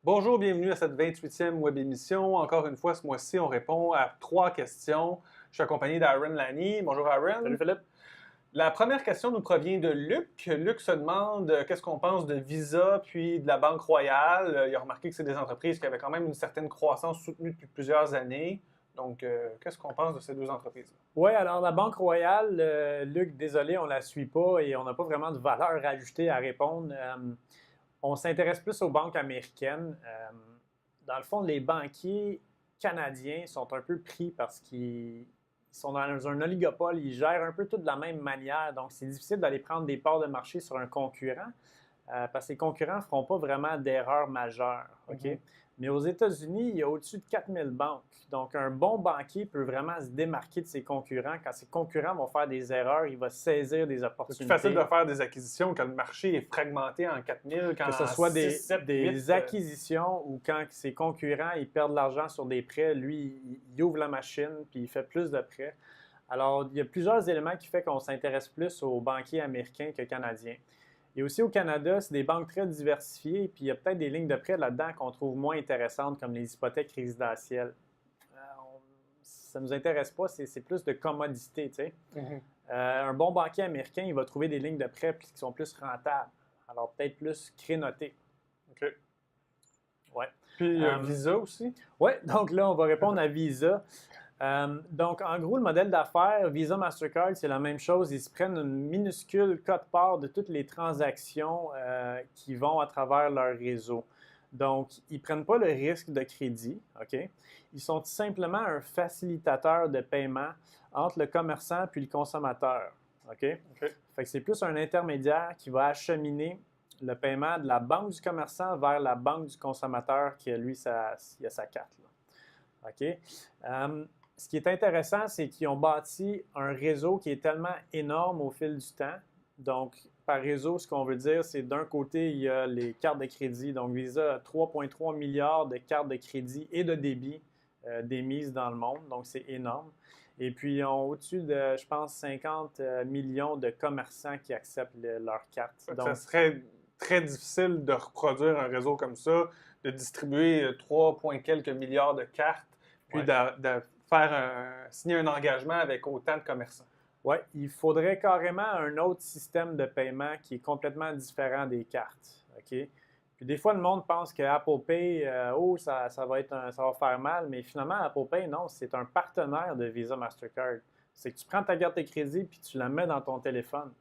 Bonjour, bienvenue à cette 28e web émission. Encore une fois, ce mois-ci, on répond à 3 questions. Je suis accompagné d'Aaron Lani. Bonjour Aaron. Salut Philippe. La première question nous provient de Luc. Luc se demande qu'est-ce qu'on pense de Visa puis de la Banque Royale. Il a remarqué que c'est des entreprises qui avaient quand même une certaine croissance soutenue depuis plusieurs années. Donc, qu'est-ce qu'on pense de ces deux entreprises-là? Oui, alors la Banque Royale, Luc, désolé, on ne la suit pas et on n'a pas vraiment de valeur ajoutée à répondre. On s'intéresse plus aux banques américaines. Dans le fond, les banquiers canadiens sont un peu pris parce qu'ils sont dans un oligopole, ils gèrent un peu tout de la même manière. Donc, c'est difficile d'aller prendre des parts de marché sur un concurrent parce que les concurrents ne feront pas vraiment d'erreurs majeures. OK? Mais aux États-Unis, il y a au-dessus de 4000 banques. Donc, un bon banquier peut vraiment se démarquer de ses concurrents. Quand ses concurrents vont faire des erreurs, il va saisir des opportunités. C'est plus facile de faire des acquisitions quand le marché est fragmenté en 4000, quand que ce soit 6, 7, des 8, acquisitions ou quand ses concurrents ils perdent de l'argent sur des prêts, lui, il ouvre la machine puis il fait plus de prêts. Alors, il y a plusieurs éléments qui font qu'on s'intéresse plus aux banquiers américains que canadiens. Et aussi au Canada, c'est des banques très diversifiées, puis il y a peut-être des lignes de prêt là-dedans qu'on trouve moins intéressantes, comme les hypothèques résidentielles. Ça ne nous intéresse pas, c'est plus de commodité, tu sais. Un bon banquier américain, il va trouver des lignes de prêt qui sont plus rentables, alors peut-être plus crénotées. OK. Ouais. Puis Visa aussi? Oui, donc là, on va répondre à Visa. Donc, en gros, le modèle d'affaires, Visa, Mastercard, c'est la même chose. Ils se prennent une minuscule quote-part de toutes les transactions qui vont à travers leur réseau. Donc, ils ne prennent pas le risque de crédit, OK? Ils sont tout simplement un facilitateur de paiement entre le commerçant puis le consommateur, OK? Fait que c'est plus un intermédiaire qui va acheminer le paiement de la banque du commerçant vers la banque du consommateur qui, lui, il a sa carte, là. OK? Ce qui est intéressant, c'est qu'ils ont bâti un réseau qui est tellement énorme au fil du temps. Donc, par réseau, ce qu'on veut dire, c'est d'un côté, il y a les cartes de crédit. Donc, Visa a 3,3 milliards de cartes de crédit et de débit d'émises dans le monde. Donc, c'est énorme. Et puis, ils ont au-dessus de, je pense, 50 millions de commerçants qui acceptent leurs cartes. Donc, ça serait très difficile de reproduire un réseau comme ça, de distribuer 3 quelques milliards de cartes, puis de faire signer un engagement avec autant de commerçants. Oui, il faudrait carrément un autre système de paiement qui est complètement différent des cartes. OK? Puis des fois, le monde pense que Apple Pay, ça va faire mal, mais finalement, Apple Pay, non, c'est un partenaire de Visa Mastercard. C'est que tu prends ta carte de crédit puis tu la mets dans ton téléphone.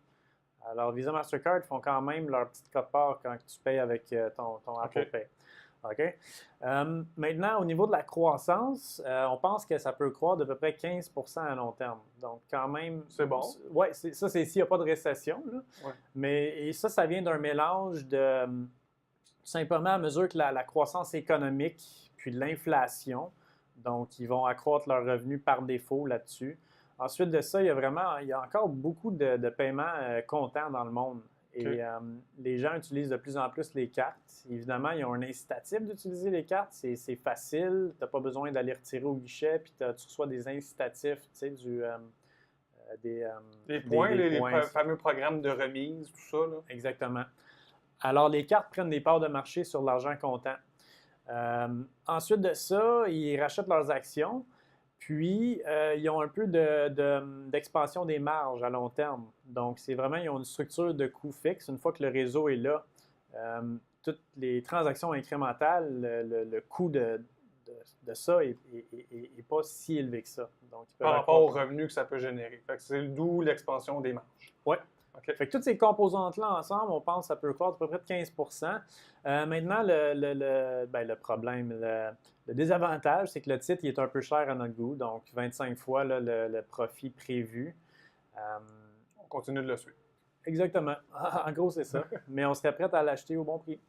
Alors, Visa Mastercard font quand même leur petite cote-part quand tu payes avec ton Apple Pay. OK? Maintenant, au niveau de la croissance, on pense que ça peut croître d'à peu près 15 % à long terme. Donc, quand même... C'est bon. Oui, ça, c'est s'il n'y a pas de récession. Là. Ouais. Mais ça vient d'un mélange de... simplement à mesure que la croissance économique puis de l'inflation, donc ils vont accroître leurs revenus par défaut là-dessus. Ensuite de ça, il y a encore beaucoup de paiements comptants dans le monde. Et les gens utilisent de plus en plus les cartes. Évidemment, ils ont un incitatif d'utiliser les cartes. C'est facile. Tu n'as pas besoin d'aller retirer au guichet. Puis tu reçois des incitatifs, tu sais, des points, les fameux programmes de remise, tout ça. Là. Exactement. Alors, les cartes prennent des parts de marché sur l'argent comptant. Ensuite de ça, ils rachètent leurs actions. Puis, ils ont un peu d'expansion des marges à long terme. Donc, c'est vraiment, ils ont une structure de coûts fixes. Une fois que le réseau est là, toutes les transactions incrémentales, le coût de ça n'est pas si élevé que ça. Donc, par rapport aux revenus que ça peut générer. C'est d'où l'expansion des marges. Oui. Okay. Fait que toutes ces composantes-là ensemble, on pense que ça peut croître à peu près de 15 % Maintenant, le problème, le désavantage, c'est que le titre il est un peu cher à notre goût, donc 25 fois là, le profit prévu. On continue de le suivre. Exactement. En gros, c'est ça. Mais on serait prêt à l'acheter au bon prix.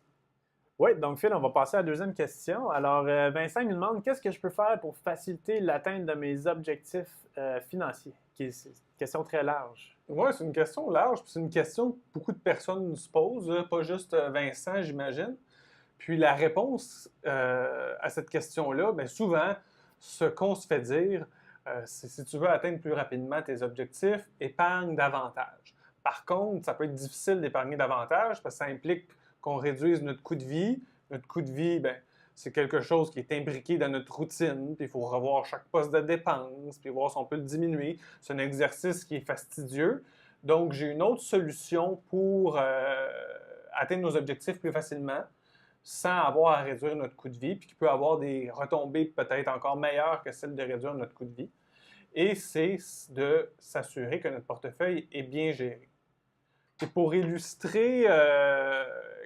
Oui, donc Phil, on va passer à la deuxième question. Alors, Vincent nous demande qu'est-ce que je peux faire pour faciliter l'atteinte de mes objectifs financiers? C'est une question très large. Oui, c'est une question large, puis c'est une question que beaucoup de personnes se posent, pas juste Vincent, j'imagine. Puis la réponse à cette question-là, bien souvent, ce qu'on se fait dire, c'est si tu veux atteindre plus rapidement tes objectifs, épargne davantage. Par contre, ça peut être difficile d'épargner davantage parce que ça implique qu'on réduise notre coût de vie. Notre coût de vie, bien, c'est quelque chose qui est imbriqué dans notre routine, puis il faut revoir chaque poste de dépense, puis voir si on peut le diminuer. C'est un exercice qui est fastidieux. Donc, j'ai une autre solution pour atteindre nos objectifs plus facilement, sans avoir à réduire notre coût de vie, puis qui peut avoir des retombées peut-être encore meilleures que celles de réduire notre coût de vie. Et c'est de s'assurer que notre portefeuille est bien géré. Et pour illustrer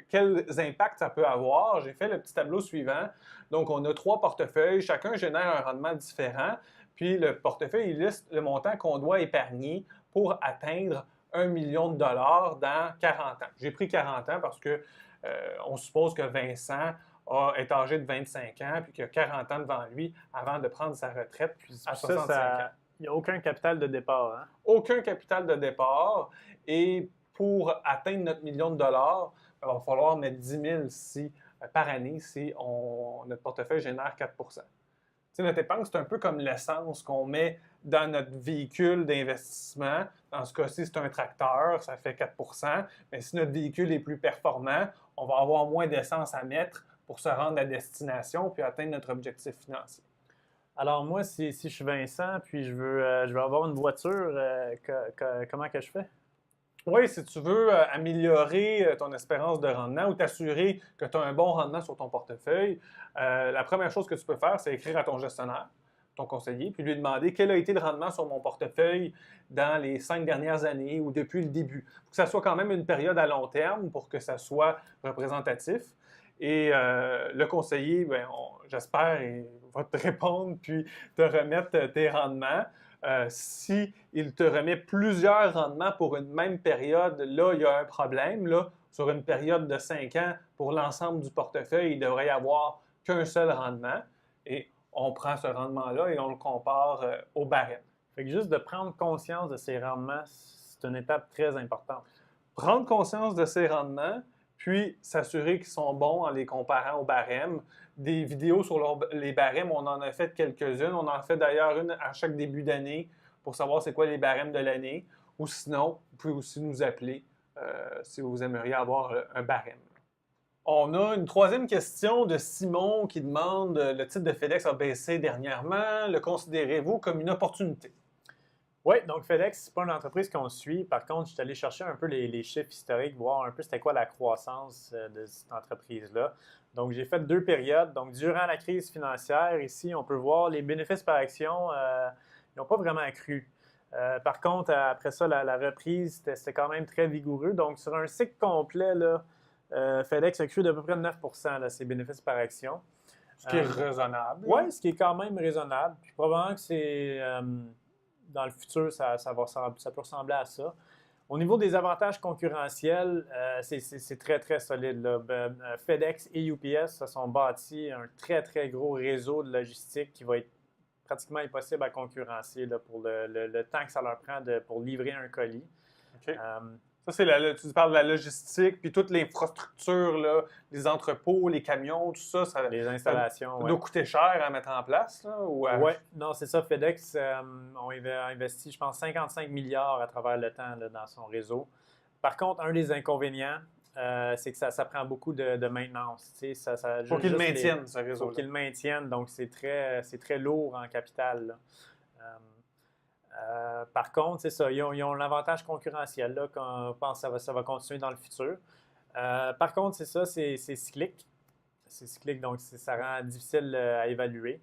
quels impacts ça peut avoir, j'ai fait le petit tableau suivant. Donc, on a 3 portefeuilles, chacun génère un rendement différent, puis le portefeuille illustre le montant qu'on doit épargner pour atteindre 1 million de dollars dans 40 ans. J'ai pris 40 ans parce que on suppose que Vincent est âgé de 25 ans puis qu'il a 40 ans devant lui avant de prendre sa retraite, puis 65 ans. Il n'y a aucun capital de départ. Hein? Aucun capital de départ. Et pour atteindre notre million de dollars, il va falloir mettre 10 000 par année si notre portefeuille génère 4 sais, notre épargne, c'est un peu comme l'essence qu'on met dans notre véhicule d'investissement. Dans ce cas-ci, c'est un tracteur, ça fait 4 mais si notre véhicule est plus performant, on va avoir moins d'essence à mettre pour se rendre à destination puis atteindre notre objectif financier. Alors moi, si je suis Vincent puis je veux avoir une voiture, comment que je fais? Oui, si tu veux améliorer ton espérance de rendement ou t'assurer que tu as un bon rendement sur ton portefeuille, la première chose que tu peux faire, c'est écrire à ton gestionnaire, ton conseiller, puis lui demander quel a été le rendement sur mon portefeuille dans les 5 dernières années ou depuis le début. Il faut que ça soit quand même une période à long terme pour que ça soit représentatif. Et le conseiller, j'espère, il va te répondre puis te remettre tes rendements. S'il te remet plusieurs rendements pour une même période, là, il y a un problème. Là, sur une période de 5 ans, pour l'ensemble du portefeuille, il devrait y avoir qu'un seul rendement. Et on prend ce rendement-là et on le compare au barème. Fait que juste de prendre conscience de ces rendements, c'est une étape très importante. Prendre conscience de ces rendements, puis s'assurer qu'ils sont bons en les comparant au barème. Des vidéos sur les barèmes, on en a fait quelques-unes. On en fait d'ailleurs une à chaque début d'année pour savoir c'est quoi les barèmes de l'année. Ou sinon, vous pouvez aussi nous appeler si vous aimeriez avoir un barème. On a une troisième question de Simon qui demande le titre de FedEx a baissé dernièrement. Le considérez-vous comme une opportunité? Oui, donc FedEx, ce n'est pas une entreprise qu'on suit. Par contre, je suis allé chercher un peu les chiffres historiques, voir un peu c'était quoi la croissance de cette entreprise-là. Donc, j'ai fait 2 périodes. Donc, durant la crise financière, ici, on peut voir les bénéfices par action, ils n'ont pas vraiment accru. Par contre, après ça, la reprise, c'était quand même très vigoureux. Donc, sur un cycle complet, là, FedEx a cru d'à peu près 9 % ses bénéfices par action. Ce qui est raisonnable. Oui, ce qui est quand même raisonnable. Puis probablement que c'est... dans le futur, ça peut ressembler à ça. Au niveau des avantages concurrentiels, c'est très, très solide. Là. FedEx et UPS se sont bâtis un très, très gros réseau de logistique qui va être pratiquement impossible à concurrencer là, pour le temps que ça leur prend pour livrer un colis. Okay. Ça, tu parles de la logistique, puis toute l'infrastructure, là, les entrepôts, les camions, tout ça. Les installations, ça doit coûter cher à mettre en place? Oui, non, c'est ça. FedEx a investi, je pense, 55 milliards à travers le temps là, dans son réseau. Par contre, un des inconvénients, c'est que ça prend beaucoup de maintenance. Tu sais, faut qu'ils le maintiennent, ce réseau. Faut qu'ils le maintiennent, donc c'est très lourd en capital. Là. Par contre, c'est ça, ils ont l'avantage concurrentiel là, qu'on pense que ça va continuer dans le futur. Par contre, c'est ça, c'est cyclique. C'est cyclique, donc ça rend difficile à évaluer.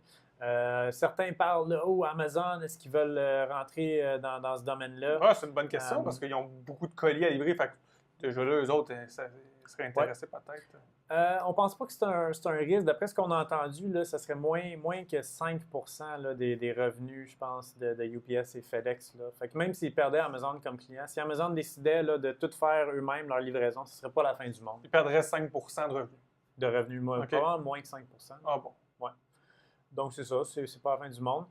Certains parlent de Amazon, est-ce qu'ils veulent rentrer dans ce domaine-là? Ah, c'est une bonne question parce qu'ils ont beaucoup de colis à livrer. Fait que déjà là, eux autres, ça seraient intéressés peut-être. On ne pense pas que c'est un risque. D'après ce qu'on a entendu, là, ça serait moins que 5 % là, des revenus, je pense, de UPS et FedEx. Là. Fait que même s'ils perdaient Amazon comme client, si Amazon décidait là, de tout faire eux-mêmes, leur livraison, ce ne serait pas la fin du monde. Ils perdraient 5 % de revenus. De revenus, probablement moins que 5 %. Ah bon? Ouais. Donc, c'est ça, c'est pas la fin du monde.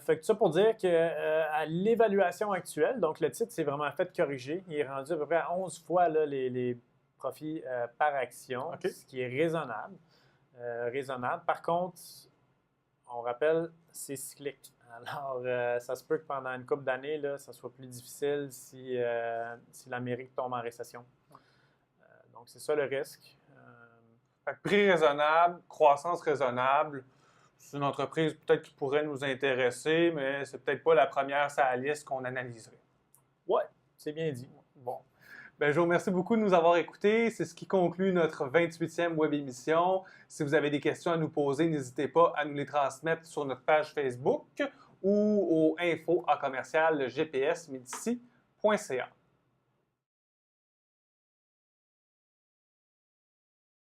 Fait que ça pour dire qu'à l'évaluation actuelle, donc le titre s'est vraiment fait corriger. Il est rendu à peu près à 11 fois là, les profits par action, ce qui est raisonnable. Par contre, on rappelle, c'est cyclique. Alors, ça se peut que pendant une couple d'années, là, ça soit plus difficile si l'Amérique tombe en récession. Donc, c'est ça le risque. Fait que prix raisonnable, croissance raisonnable. C'est une entreprise peut-être qui pourrait nous intéresser, mais c'est peut-être pas la première sur la liste qu'on analyserait. Ouais, c'est bien dit. Bon. Ben, je vous remercie beaucoup de nous avoir écoutés. C'est ce qui conclut notre 28e web émission. Si vous avez des questions à nous poser, n'hésitez pas à nous les transmettre sur notre page Facebook ou au info@gpsmedici.ca.